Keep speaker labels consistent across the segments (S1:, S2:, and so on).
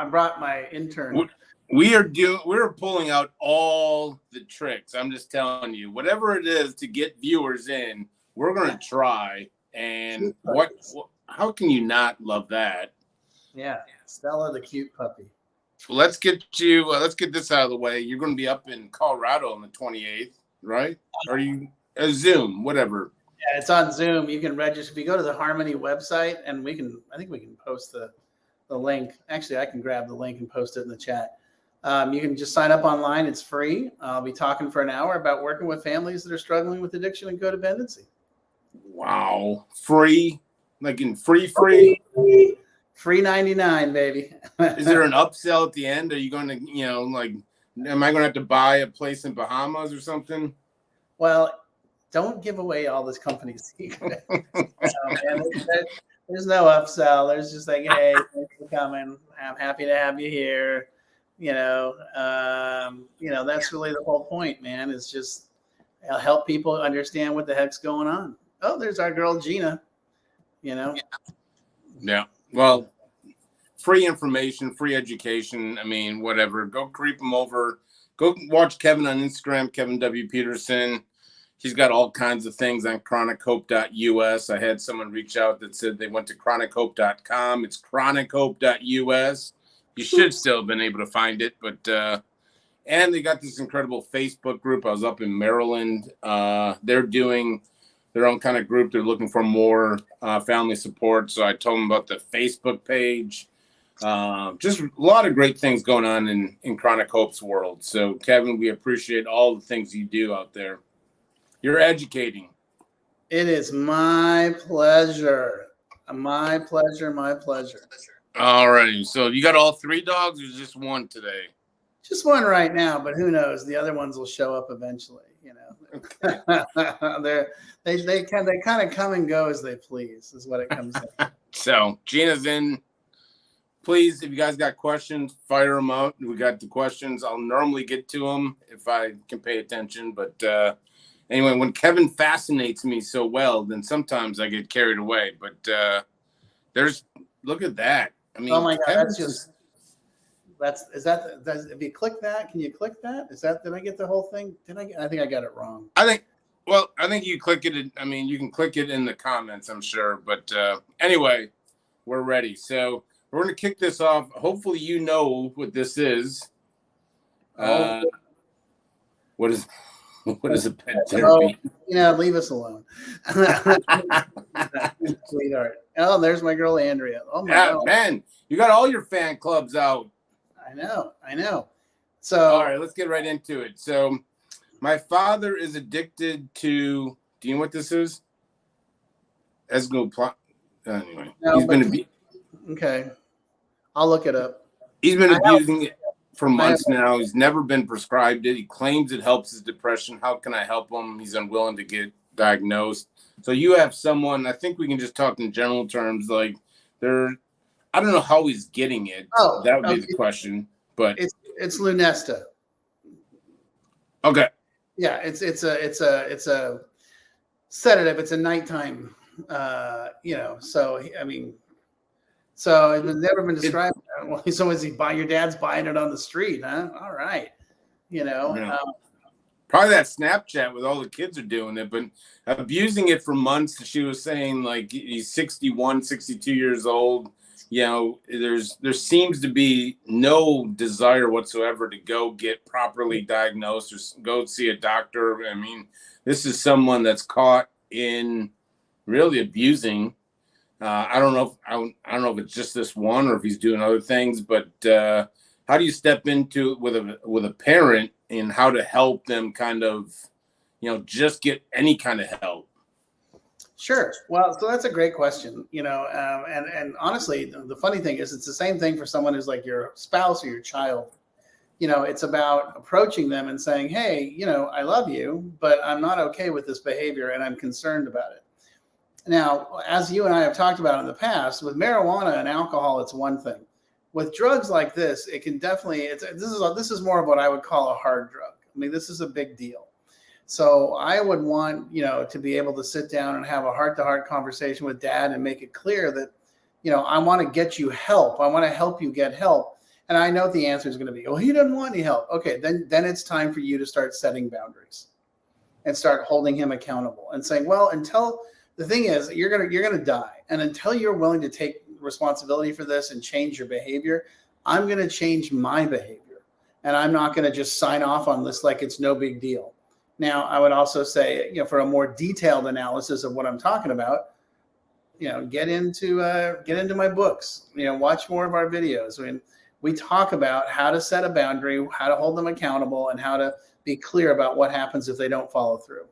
S1: brought my intern.
S2: We're pulling out all the tricks. I'm just telling you, whatever it is to get viewers in, we're going to try. And how can you not love that?
S1: Yeah, Stella, the cute puppy.
S2: Let's get this out of the way. You're going to be up in Colorado on the 28th, right? Are you Zoom, whatever?
S1: Yeah, it's on Zoom. You can register if you go to the Harmony website, and I think we can post the link. Actually, I can grab the link and post it in the chat. You can just sign up online. It's free. I'll be talking for an hour about working with families that are struggling with addiction and codependency.
S2: Wow. Free? Like in free?
S1: Free 99, baby.
S2: Is there an upsell at the end? Are you going to, am I going to have to buy a place in Bahamas or something?
S1: Well, don't give away all this company secret. There's no upsell. There's just like, hey, thanks for coming. I'm happy to have you here. That's really the whole point, man. It's just help people understand what the heck's going on. Oh, there's our girl Gina.
S2: Yeah. Well, free information, free education. I mean, whatever. Go creep them over. Go watch Kevin on Instagram, Kevin W. Peterson. He's got all kinds of things on chronichope.us. I had someone reach out that said they went to chronichope.com. It's chronichope.us. You should still have been able to find it, but and they got this incredible Facebook group. I was up in Maryland. They're doing their own kind of group. They're looking for more family support. So I told them about the Facebook page. Just a lot of great things going on in Chronic Hope's world. So Kevin, we appreciate all the things you do out there. You're educating.
S1: It is my pleasure. My pleasure.
S2: All right. So you got all 3 dogs or just one today?
S1: Just one right now, but who knows? The other ones will show up eventually. They kind of come and go as they please, is what it comes to.
S2: So Gina's in. Please, if you guys got questions, fire them out. We got the questions. I'll normally get to them if I can pay attention. But anyway, when Kevin fascinates me so well, then sometimes I get carried away. But look at that. I mean,
S1: oh my God, if you click that, can you click that? Did I get the whole thing? I think I got it wrong.
S2: I think you click it. I mean, you can click it in the comments, I'm sure. But anyway, we're ready. So we're going to kick this off. Hopefully you know what this is. What is a pet therapy?
S1: Leave us alone. Sweetheart. Oh, there's my girl Andrea. Oh my God.
S2: Man, you got all your fan clubs out.
S1: I know. So
S2: all right, let's get right into it. So my father is addicted to, do you know what this is? Anyway.
S1: No, okay. I'll look it up.
S2: He's been abusing it for months now. He's never been prescribed it. He claims it helps his depression. How can I help him? He's unwilling to get diagnosed. So you have someone, I think we can just talk in general terms, like I don't know how he's getting it.
S1: Oh,
S2: that would be the question. But
S1: it's Lunesta.
S2: Okay.
S1: Yeah, it's a sedative. It's a nighttime. So I mean, so it's never been described. Well, so is your dad's buying it on the street, huh? All right,
S2: probably that Snapchat with all the kids are doing it, but abusing it for months. She was saying like he's 61, 62 years old. There seems to be no desire whatsoever to go get properly diagnosed or go see a doctor. I mean, this is someone that's caught in really abusing. I don't know if it's just this one or if he's doing other things, but how do you step into it with a parent and how to help them kind of, just get any kind of help?
S1: Sure. Well, so that's a great question, and honestly, the funny thing is it's the same thing for someone who's like your spouse or your child. It's about approaching them and saying, hey, I love you, but I'm not okay with this behavior and I'm concerned about it. Now, as you and I have talked about in the past, with marijuana and alcohol, it's one thing. With drugs like this, it can definitely, this is more of what I would call a hard drug. I mean, this is a big deal. So I would want, to be able to sit down and have a heart-to-heart conversation with dad and make it clear that, I want to get you help. I want to help you get help. And I know what the answer is going to be, well, he doesn't want any help. Okay, then it's time for you to start setting boundaries and start holding him accountable and saying, well, until the thing is, you're gonna die, and until you're willing to take responsibility for this and change your behavior, I'm going to change my behavior, and I'm not going to just sign off on this like it's no big deal. Now, I would also say, for a more detailed analysis of what I'm talking about, get into my books, watch more of our videos. I mean, we talk about how to set a boundary, how to hold them accountable, and how to be clear about what happens if they don't follow through.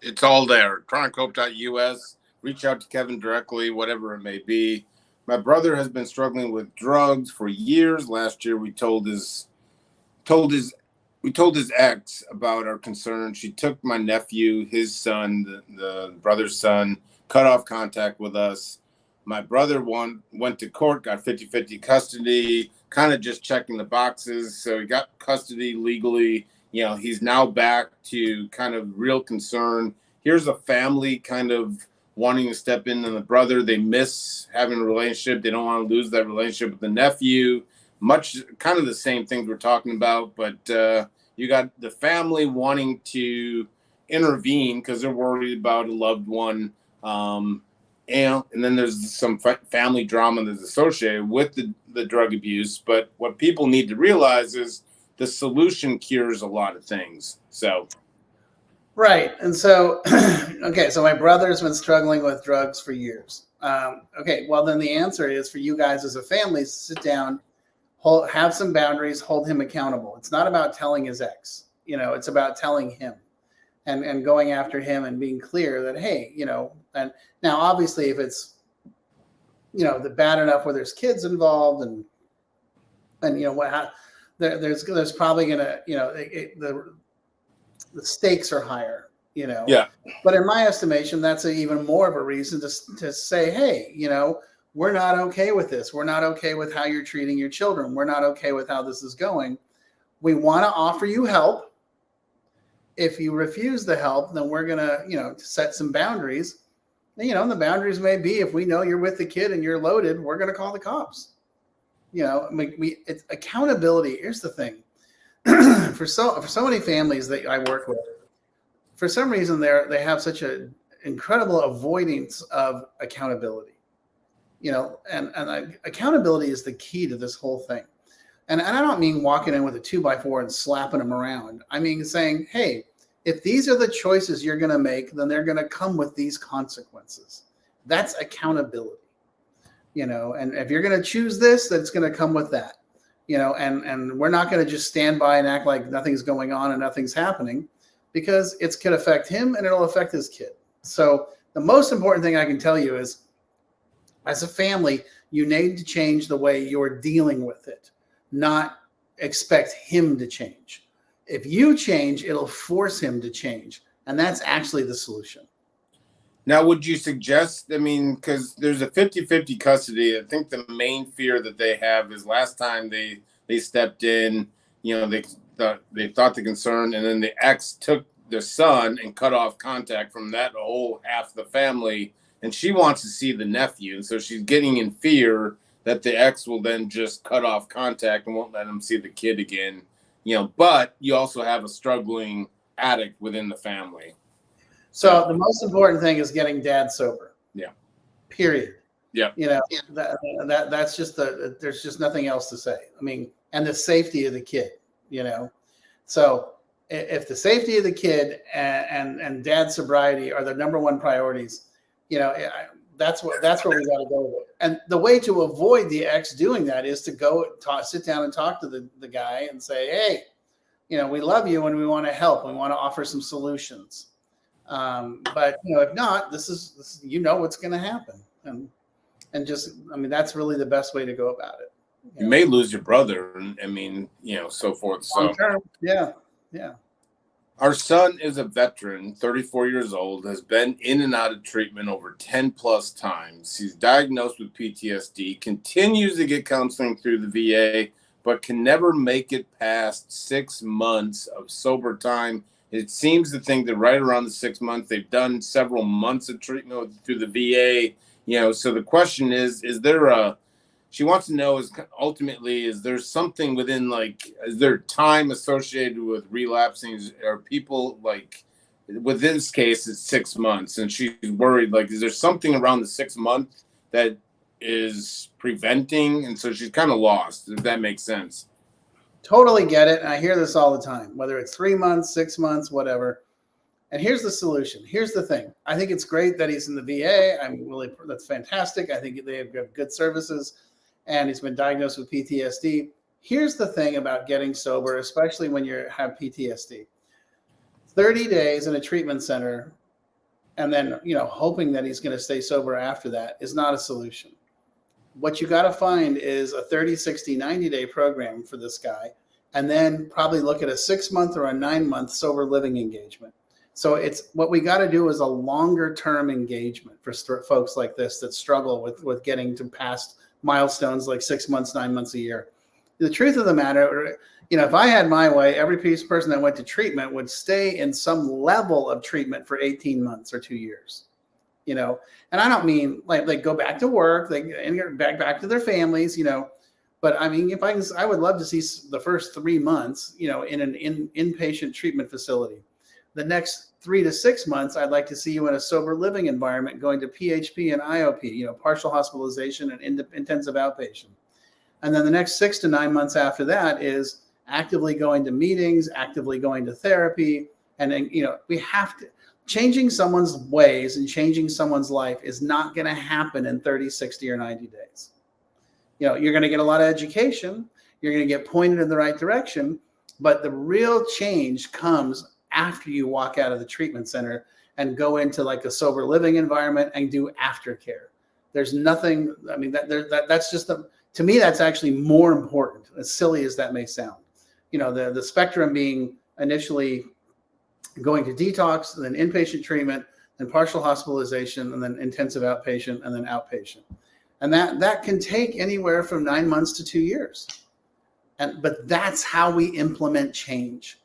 S2: It's all there. chronichope.us. Reach out to Kevin directly, whatever it may be. My brother has been struggling with drugs for years. Last year, we told his ex about our concern. She took my nephew, his son, the brother's son, cut off contact with us. My brother went to court, got 50-50 custody, kind of just checking the boxes. So he got custody legally. He's now back to kind of real concern. Here's a family kind of wanting to step in on the brother. They miss having a relationship. They don't want to lose that relationship with the nephew. Much kind of the same things we're talking about, but you got the family wanting to intervene because they're worried about a loved one. And then there's some family drama that's associated with the drug abuse. But what people need to realize is the solution cures a lot of things. So.
S1: Right. And so, okay, so my brother's been struggling with drugs for years. Okay, well, then the answer is for you guys as a family, sit down, have some boundaries, hold him accountable. It's not about telling his ex, it's about telling him and going after him and being clear that, hey, and now obviously if it's, the bad enough where there's kids involved and there's probably going to, the stakes are higher,
S2: Yeah.
S1: But in my estimation, that's even more of a reason to say, hey, we're not okay with this. We're not okay with how you're treating your children. We're not okay with how this is going. We want to offer you help. If you refuse the help, then we're going to, set some boundaries. And the boundaries may be, if we know you're with the kid and you're loaded, we're going to call the cops. It's accountability. Here's the thing. For so many families that I work with, for some reason they have such an incredible avoidance of accountability. Accountability is the key to this whole thing. And I don't mean walking in with a 2x4 and slapping them around. I mean saying, hey, if these are the choices you're going to make, then they're going to come with these consequences. That's accountability. And if you're going to choose this, then it's going to come with that. And we're not going to just stand by and act like nothing's going on and nothing's happening, because it could affect him and it'll affect his kid. So the most important thing I can tell you is, as a family, you need to change the way you're dealing with it, not expect him to change. If you change, it'll force him to change. And that's actually the solution.
S2: Now, would you suggest, because there's a 50-50 custody, I think the main fear that they have is last time they stepped in, they thought the concern, and then the ex took the son and cut off contact from that whole half of the family, and she wants to see the nephew. And so she's getting in fear that the ex will then just cut off contact and won't let him see the kid again. But you also have a struggling addict within the family.
S1: So the most important thing is getting dad sober.
S2: Yeah.
S1: Period.
S2: Yeah.
S1: That's just there's just nothing else to say. And the safety of the kid, So if the safety of the kid and dad's sobriety are the number one priorities, that's where we got to go with it. And the way to avoid the ex doing that is to sit down and talk to the guy and say, hey, we love you and we want to help. We want to offer some solutions. But if not, this is what's going to happen, and just that's really the best way to go about it.
S2: You may lose your brother, so forth. So
S1: yeah.
S2: Our son is a veteran, 34 years old, has been in and out of treatment over 10 plus times. He's diagnosed with PTSD, continues to get counseling through the VA, but can never make it past 6 months of sober time. It seems to think that right around the 6 months, they've done several months of treatment through the VA. So the question is there a she wants to know is ultimately, is there something within, like, is there time associated with relapsing? Are people like, with this case, it's 6 months, and she's worried, like, is there something around the 6 month that is preventing? And so she's kind of lost, if that makes sense.
S1: Totally get it. And I hear this all the time, whether it's 3 months, 6 months, whatever. And here's the solution. Here's the thing. I think it's great that he's in the VA. That's fantastic. I think they have good services, and he's been diagnosed with PTSD. Here's the thing about getting sober, especially when you have PTSD. 30 days in a treatment center and then, hoping that he's going to stay sober after that is not a solution. What you got to find is a 30, 60, 90-day program for this guy, and then probably look at a 6-month or a 9-month sober living engagement. So it's what we got to do is a longer term engagement for folks like this that struggle with getting to past milestones like 6 months, 9 months a year. The truth of the matter, if I had my way, every person that went to treatment would stay in some level of treatment for 18 months or 2 years. And I don't mean like they go back to work, they get back to their families, but I mean, I would love to see the first 3 months, in an inpatient treatment facility. The next 3 to 6 months, I'd like to see you in a sober living environment, going to PHP and IOP, partial hospitalization and intensive outpatient. And then the next 6 to 9 months after that is actively going to meetings, actively going to therapy. And then, we have to, changing someone's ways and changing someone's life is not going to happen in 30, 60, or 90 days. You're going to get a lot of education. You're going to get pointed in the right direction. But the real change comes after you walk out of the treatment center and go into like a sober living environment and do aftercare. There's nothing, I mean, that's just to me, that's actually more important, as silly as that may sound. The spectrum being initially going to detox, then inpatient treatment, then partial hospitalization, and then intensive outpatient, and then outpatient. And that can take anywhere from 9 months to 2 years. But that's how we implement change.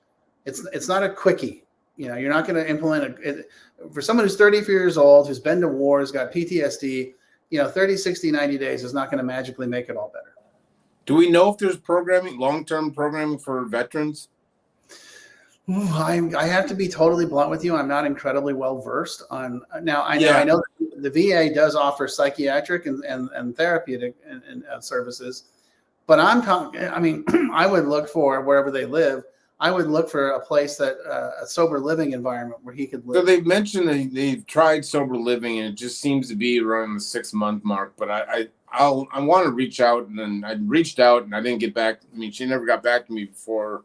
S1: It's not a quickie. You're not going to implement for someone who's 34 years old, who's been to war, has got PTSD, 30, 60, 90 days is not going to magically make it all better.
S2: Do we know if there's long-term programming for veterans?
S1: I have to be totally blunt with you. I'm not incredibly well versed on now. I know the VA does offer psychiatric and therapeutic services, but I'm talking. I mean, I would look for wherever they live. I would look for a place that a sober living environment where he could live.
S2: So they've mentioned they've tried sober living, and it just seems to be around the 6 month mark. But I want to reach out, and then I reached out, and I didn't get back. I mean, she never got back to me before,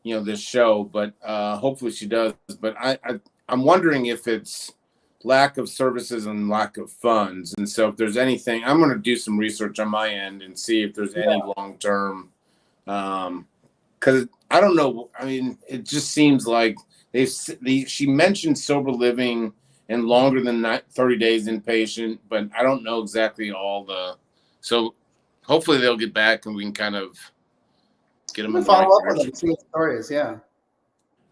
S2: this show. But hopefully she does. But I'm wondering if it's lack of services and lack of funds. And so if there's anything, I'm going to do some research on my end and see if there's any long term. Because I don't know. I mean, it just seems like she mentioned sober living and longer than 30 days inpatient, but I don't know exactly so hopefully they'll get back and we can kind of get them in the right
S1: follow up
S2: direction.
S1: with them, see what the story is. Yeah.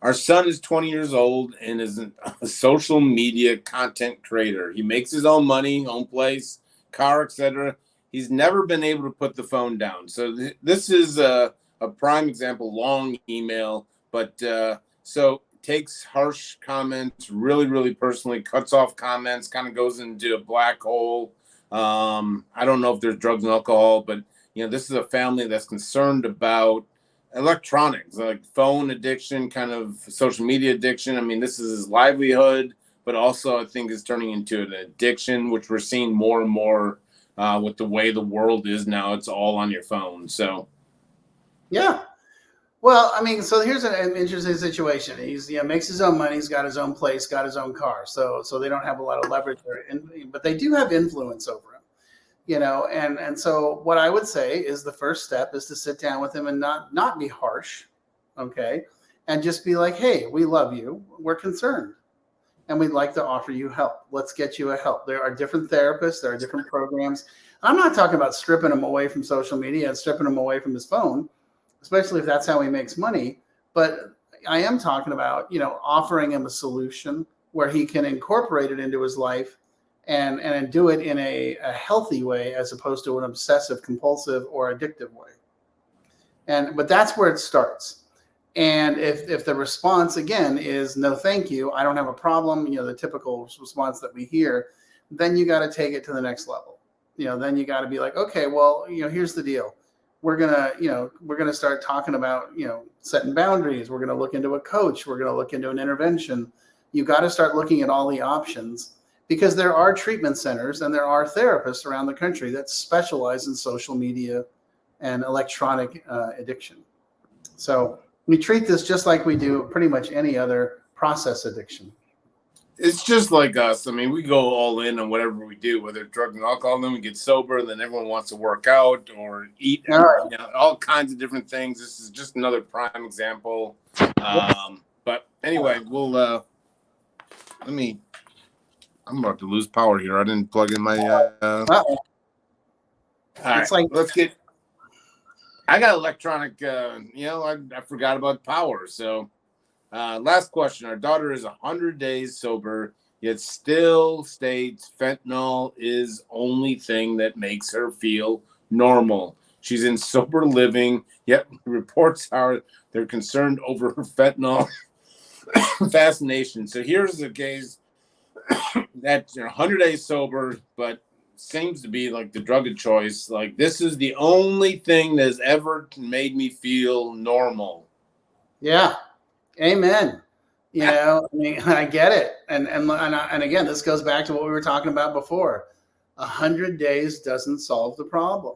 S2: Our son is 20 years old and is a social media content creator. He makes his own money, own place, car, etc. He's never been able to put the phone down. So this is a prime example, long email, but so takes harsh comments really, really personally, cuts off comments, kind of goes into a black hole. I don't know if there's drugs and alcohol, but this is a family that's concerned about electronics, like phone addiction, kind of social media addiction. I mean, this is his livelihood, but also I think is turning into an addiction, which we're seeing more and more with the way the world is now. It's all on your phone. So.
S1: Yeah. Well, I mean, so here's an interesting situation. He's makes his own money. He's got his own place, got his own car. So they don't have a lot of leverage there, but they do have influence over him, and so what I would say is the first step is to sit down with him and not be harsh. Okay. And just be like, hey, we love you. We're concerned. And we'd like to offer you help. Let's get you a help. There are different therapists. There are different programs. I'm not talking about stripping him away from social media and stripping him away from his phone, especially if that's how he makes money. But I am talking about, offering him a solution where he can incorporate it into his life and do it in a healthy way as opposed to an obsessive, compulsive, or addictive way. But that's where it starts. And if the response again is no, thank you, I don't have a problem, the typical response that we hear, then you got to take it to the next level. Then you got to be like, okay, well, here's the deal. We're gonna start talking about setting boundaries. We're gonna look into a coach. We're gonna look into an intervention. You got to start looking at all the options, because there are treatment centers and there are therapists around the country that specialize in social media and electronic addiction. So we treat this just like we do pretty much any other process addiction.
S2: It's just like us. I mean, we go all in on whatever we do, whether it's drugs and alcohol, then we get sober, then everyone wants to work out or eat, all kinds of different things. This is just another prime example. But anyway, we'll I'm about to lose power here. I didn't plug in my all right, let's get. I got electronic. I forgot about power. So, last question. Our daughter is 100 days sober, yet still states fentanyl is only thing that makes her feel normal. She's in sober living, yet reports are they're concerned over her fentanyl fascination. So here's the case that 100 days sober, but seems to be like the drug of choice. Like, this is the only thing that has ever made me feel normal.
S1: Yeah. Amen. I mean, I get it. And again, this goes back to what we were talking about before. 100 days doesn't solve the problem.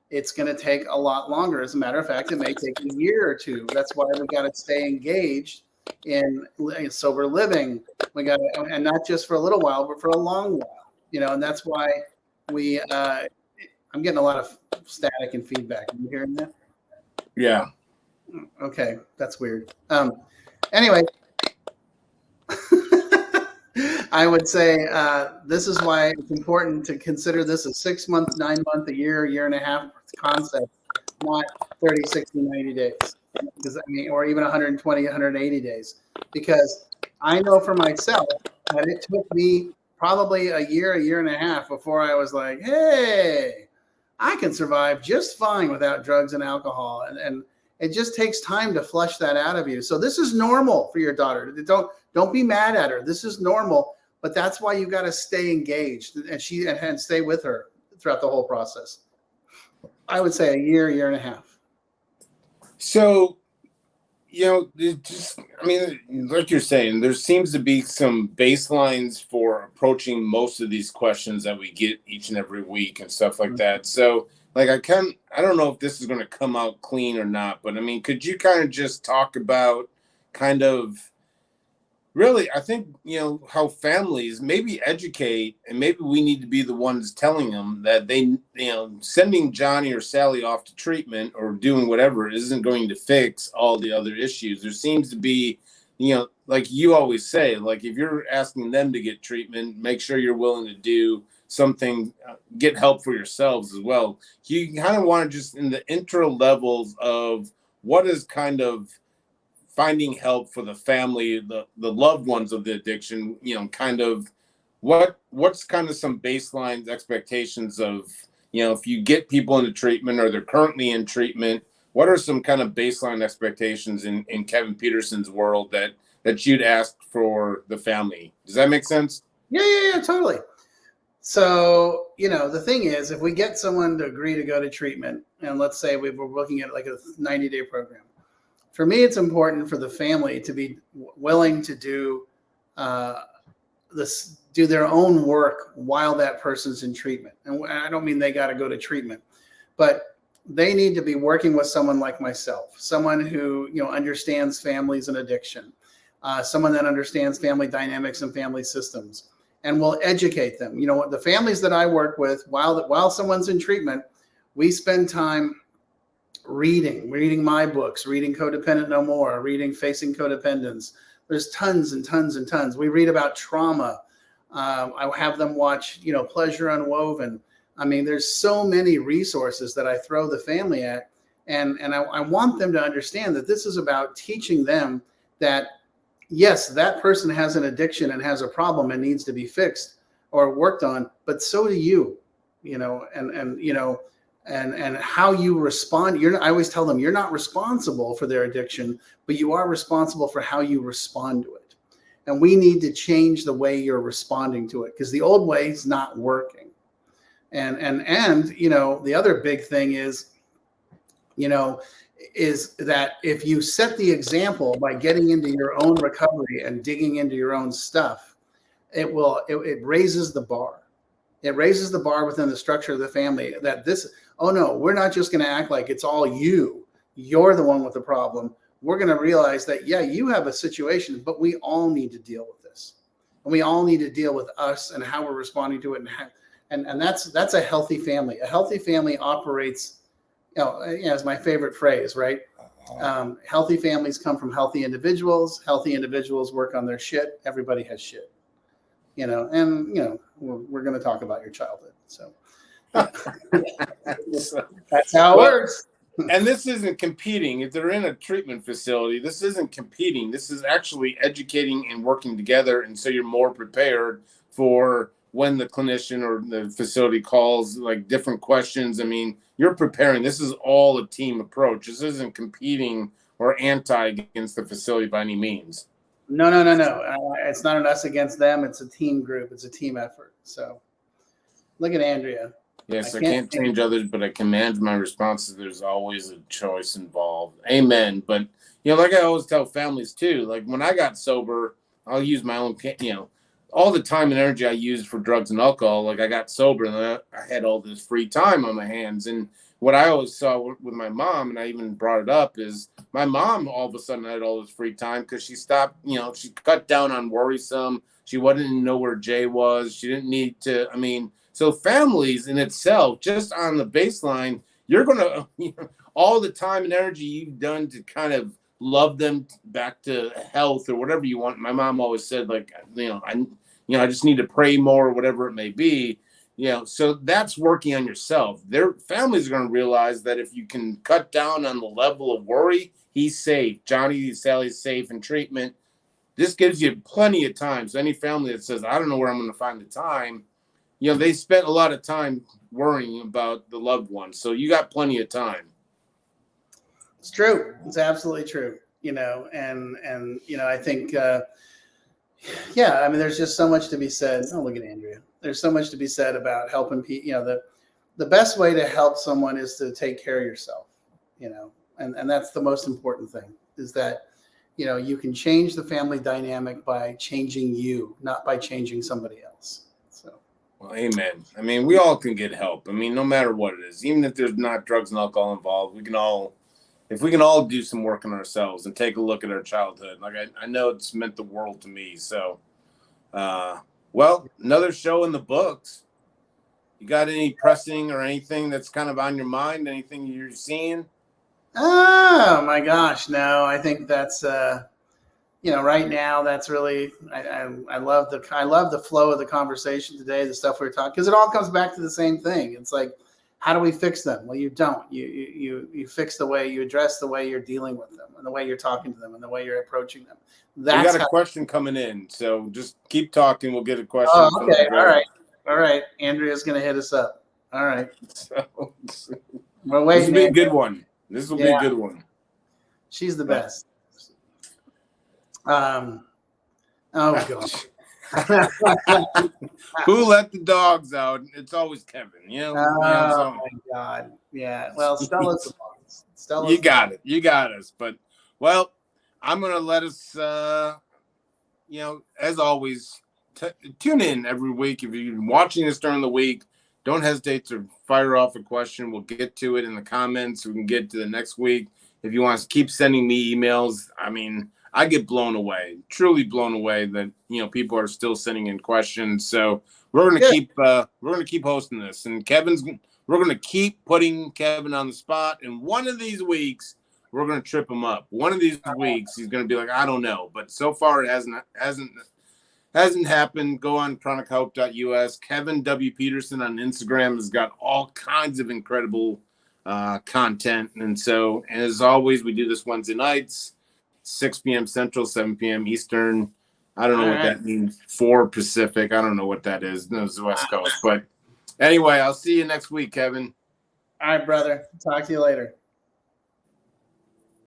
S1: It's going to take a lot longer. As a matter of fact, it may take a year or two. That's why we got to stay engaged in sober living. We got to, and not just for a little while, but for a long while, and that's why I'm getting a lot of static and feedback. Are you hearing that?
S2: Yeah.
S1: Okay. That's weird. Anyway, I would say this is why it's important to consider this a 6 month, 9 month, a year and a half concept, not 30, 60, 90 days. Or even 120, 180 days. Because I know for myself that it took me probably a year and a half before I was like, hey, I can survive just fine without drugs and alcohol. And it just takes time to flush that out of you. So this is normal for your daughter. Don't be mad at her. This is normal, but that's why you got to stay engaged and stay with her throughout the whole process. I would say a year and a half.
S2: So, like you're saying, there seems to be some baselines for approaching most of these questions that we get each and every week and stuff like that. So, I don't know if this is going to come out clean or not, but could you kind of just talk about really, I think, how families maybe educate, and maybe we need to be the ones telling them that they, sending Johnny or Sally off to treatment or doing whatever isn't going to fix all the other issues. There seems to be, like you always say, like if you're asking them to get treatment, make sure you're willing to do something, get help for yourselves as well. You kind of want to just in the intro levels of what is kind of finding help for the family, the loved ones of the addiction, kind of what's kind of some baseline expectations of, if you get people into treatment or they're currently in treatment, what are some kind of baseline expectations in Kevin Peterson's world that you'd ask for the family? Does that make sense?
S1: Yeah, totally. So, the thing is, if we get someone to agree to go to treatment, and let's say we were looking at like a 90-day program, for me, it's important for the family to be willing to do their own work while that person's in treatment. And I don't mean they got to go to treatment, but they need to be working with someone like myself, someone who understands families and addiction, someone that understands family dynamics and family systems, and will educate them. The families that I work with while someone's in treatment, we spend time reading my books, reading Codependent No More, reading Facing Codependence. There's tons and tons and tons. We read about trauma. I have them watch, Pleasure Unwoven. There's so many resources that I throw the family at. And I want them to understand that this is about teaching them that, yes, that person has an addiction and has a problem and needs to be fixed. or worked on, but so do you, and how you respond. I always tell them, you're not responsible for their addiction, but you are responsible for how you respond to it. And we need to change the way you're responding to it, because the old way is not working. And the other big thing is that if you set the example by getting into your own recovery and digging into your own stuff, it raises the bar. It raises the bar within the structure of the family that oh no, we're not just going to act like it's all you. You're the one with the problem. We're going to realize that, yeah, you have a situation, but we all need to deal with this. And we all need to deal with us and how we're responding to it. And that's a healthy family. A healthy family operates, it's my favorite phrase, right? Healthy families come from healthy individuals. Healthy individuals work on their shit. Everybody has shit, we're going to talk about your childhood. So that's how it works.
S2: And this isn't competing. If they're in a treatment facility, this isn't competing. This is actually educating and working together. And so you're more prepared for when the clinician or the facility calls, like, different questions. I mean, you're preparing. This is all a team approach. This isn't competing or anti against the facility by any means.
S1: No. It's not an us against them. It's a team group. It's a team effort. So look at Andrea.
S2: Yes, I can't change others, but I can manage my responses. There's always a choice involved. Amen. But, like I always tell families too, like when I got sober, I'll use my own, all the time and energy I used for drugs and alcohol. Like I got sober and I had all this free time on my hands. And what I always saw with my mom, and I even brought it up, is my mom all of a sudden had all this free time because she stopped, she cut down on worrisome. She wouldn't know where Jay was. She didn't need to, so families in itself, just on the baseline, you're going to, all the time and energy you've done to kind of love them back to health or whatever you want. My mom always said, like, I just need to pray more or whatever it may be. So that's working on yourself. Their families are going to realize that if you can cut down on the level of worry, he's safe. Sally's safe in treatment. This gives you plenty of time. So any family that says, I don't know where I'm going to find the time, they spent a lot of time worrying about the loved one. So you got plenty of time.
S1: It's true. It's absolutely true. I think, there's just so much to be said. Oh, look at Andrea. There's so much to be said about helping people. The best way to help someone is to take care of yourself, and that's the most important thing, is that, you can change the family dynamic by changing you, not by changing somebody else. So.
S2: Well, amen. We all can get help. No matter what it is, even if there's not drugs and alcohol involved, if we can all do some work on ourselves and take a look at our childhood. Like I know it's meant the world to me. So, another show in the books. You got any pressing or anything that's kind of on your mind? Anything you're seeing?
S1: Oh my gosh, no. I think that's right now that's really I love the flow of the conversation today, the stuff we're talking, because it all comes back to the same thing. It's like, how do we fix them? Well, you don't. You fix the way you address the way you're dealing with them and the way you're talking to them and the way you're approaching them.
S2: We got a question coming in, so just keep talking. We'll get a question.
S1: Oh, okay. All right. Andrea's going to hit us up. All right.
S2: So,
S1: well, wait.
S2: This will be a good one. This will be a good one.
S1: She's the best. Oh gosh.
S2: Who let the dogs out? It's always Kevin.
S1: Oh my God. Yeah. Well, Stella's.
S2: You got it. You got us. But I'm gonna let us. As always, tune in every week. If you're watching this during the week, don't hesitate to fire off a question. We'll get to it in the comments. We can get to the next week. If you want to keep sending me emails, I get blown away, truly blown away that people are still sending in questions. So we're gonna keep hosting this, and we're gonna keep putting Kevin on the spot. And one of these weeks we're gonna trip him up. One of these weeks he's gonna be like, I don't know, but so far it hasn't happened. Go on chronichope.us. Kevin W. Peterson on Instagram has got all kinds of incredible content, and so as always we do this Wednesday nights. 6 p.m. Central, 7 p.m. Eastern. I don't know
S1: All
S2: what
S1: right.
S2: that means. 4 Pacific. I don't know what that is. No, it's the West Coast. But anyway, I'll see you next week, Kevin.
S1: All right, brother. Talk to you later.